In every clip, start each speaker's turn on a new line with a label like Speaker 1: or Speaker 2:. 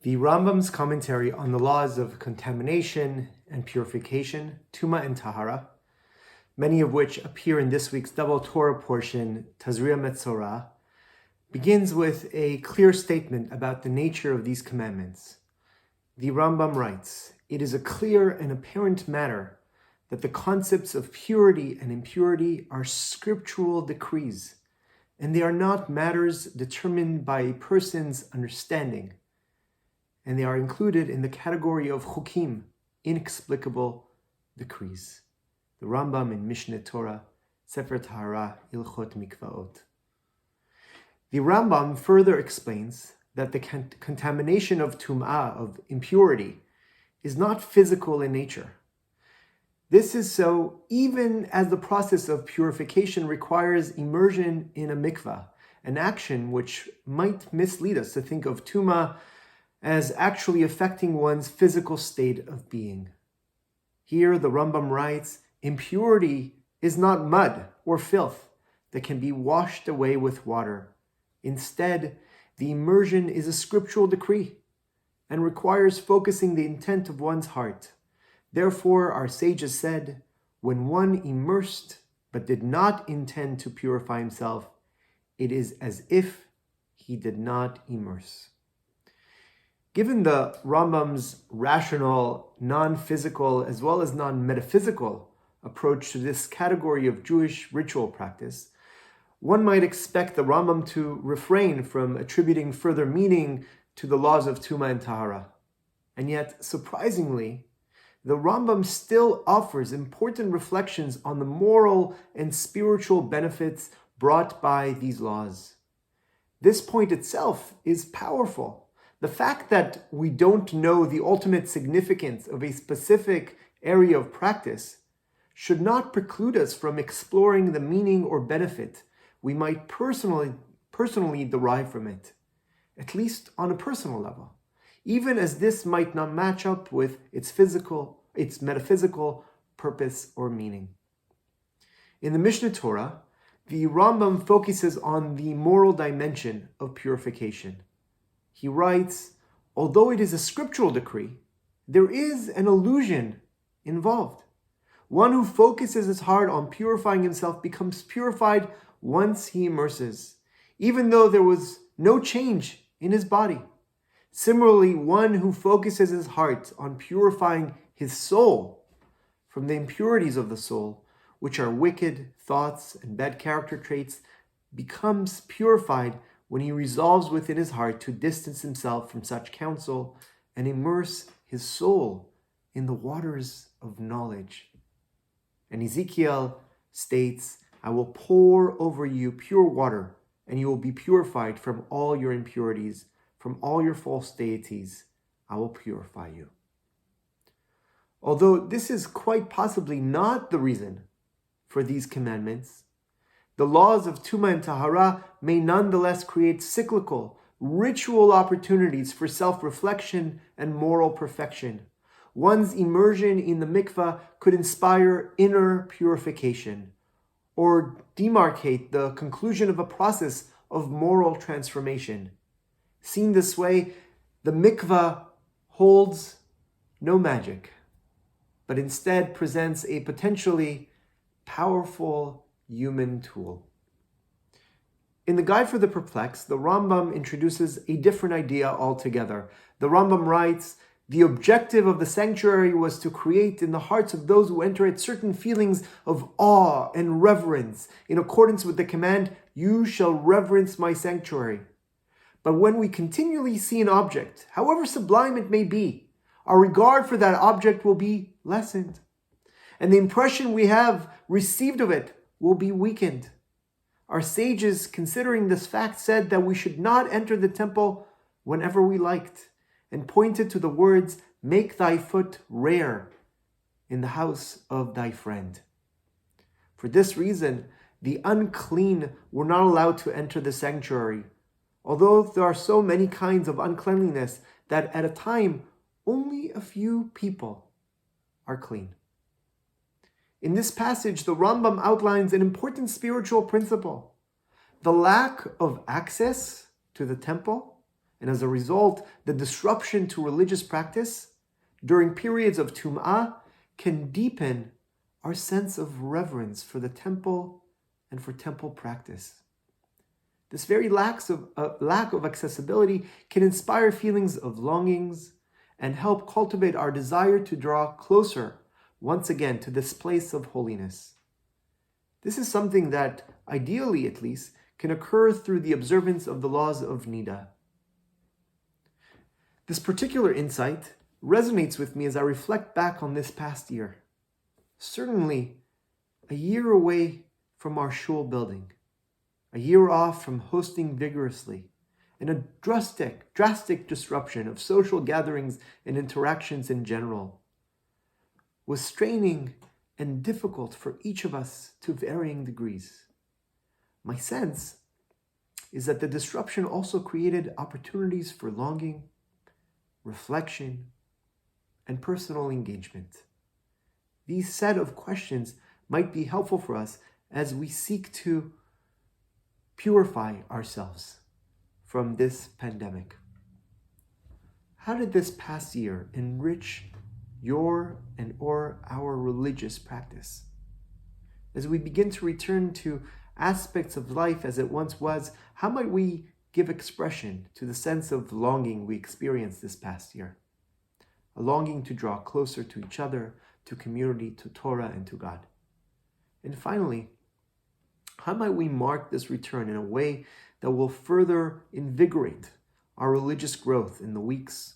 Speaker 1: The Rambam's commentary on the laws of contamination and purification, Tumaah and Taharah, many of which appear in this week's double Torah portion, Tazria Metzora, begins with a clear statement about the nature of these commandments. The Rambam writes, "It is a clear and apparent matter that the concepts of purity and impurity are scriptural decrees, and they are not matters determined by a person's understanding, and they are included in the category of chukim, inexplicable decrees." The Rambam in Mishneh Torah, Sefer Taharah, Ilchot Mikvaot. The Rambam further explains that the contamination of Tumaah, of impurity, is not physical in nature. This is so even as the process of purification requires immersion in a mikvah, an action which might mislead us to think of Tumaah as actually affecting one's physical state of being. Here the Rambam writes, impurity is not mud or filth that can be washed away with water. Instead, the immersion is a scriptural decree and requires focusing the intent of one's heart. Therefore, our sages said, when one immersed but did not intend to purify himself, it is as if he did not immerse. Given the Rambam's rational, non-physical, as well as non-metaphysical approach to this category of Jewish ritual practice, one might expect the Rambam to refrain from attributing further meaning to the laws of Tumaah and Taharah. And yet, surprisingly, the Rambam still offers important reflections on the moral and spiritual benefits brought by these laws. This point itself is powerful. The fact that we don't know the ultimate significance of a specific area of practice should not preclude us from exploring the meaning or benefit we might personally derive from it, at least on a personal level, even as this might not match up with its metaphysical purpose or meaning. In the Mishneh Torah, the Rambam focuses on the moral dimension of purification. He writes, although it is a scriptural decree, there is an illusion involved. One who focuses his heart on purifying himself becomes purified once he immerses, even though there was no change in his body. Similarly, one who focuses his heart on purifying his soul from the impurities of the soul, which are wicked thoughts and bad character traits, becomes purified when he resolves within his heart to distance himself from such counsel and immerse his soul in the waters of knowledge. And Ezekiel states, I will pour over you pure water, and you will be purified from all your impurities, from all your false deities. I will purify you. Although this is quite possibly not the reason for these commandments, the laws of Tumaah and Taharah may nonetheless create cyclical, ritual opportunities for self-reflection and moral perfection. One's immersion in the mikvah could inspire inner purification or demarcate the conclusion of a process of moral transformation. Seen this way, the mikvah holds no magic, but instead presents a potentially powerful human tool. In the Guide for the Perplexed, the Rambam introduces a different idea altogether. The Rambam writes, the objective of the sanctuary was to create in the hearts of those who enter it certain feelings of awe and reverence, in accordance with the command, you shall reverence my sanctuary. But when we continually see an object, however sublime it may be, our regard for that object will be lessened, and the impression we have received of it will be weakened. Our sages, considering this fact, said that we should not enter the temple whenever we liked, and pointed to the words, make thy foot rare in the house of thy friend. For this reason, the unclean were not allowed to enter the sanctuary, although there are so many kinds of uncleanliness that at a time, only a few people are clean. In this passage, the Rambam outlines an important spiritual principle. The lack of access to the temple And as a result, the disruption to religious practice during periods of Tumaah can deepen our sense of reverence for the temple and for temple practice. This very lack of accessibility can inspire feelings of longings and help cultivate our desire to draw closer once again to this place of holiness. This is something that, ideally at least, can occur through the observance of the laws of Nida. This particular insight resonates with me as I reflect back on this past year. Certainly, a year away from our shul building, a year off from hosting vigorously, and a drastic disruption of social gatherings and interactions in general was straining and difficult for each of us to varying degrees. My sense is that the disruption also created opportunities for longing, reflection, and personal engagement. These set of questions might be helpful for us as we seek to purify ourselves from this pandemic. How did this past year enrich your or our religious practice? As we begin to return to aspects of life as it once was, how might we give expression to the sense of longing we experienced this past year? A longing to draw closer to each other, to community, to Torah, and to God. And finally, how might we mark this return in a way that will further invigorate our religious growth in the weeks,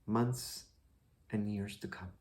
Speaker 1: months, and years to come?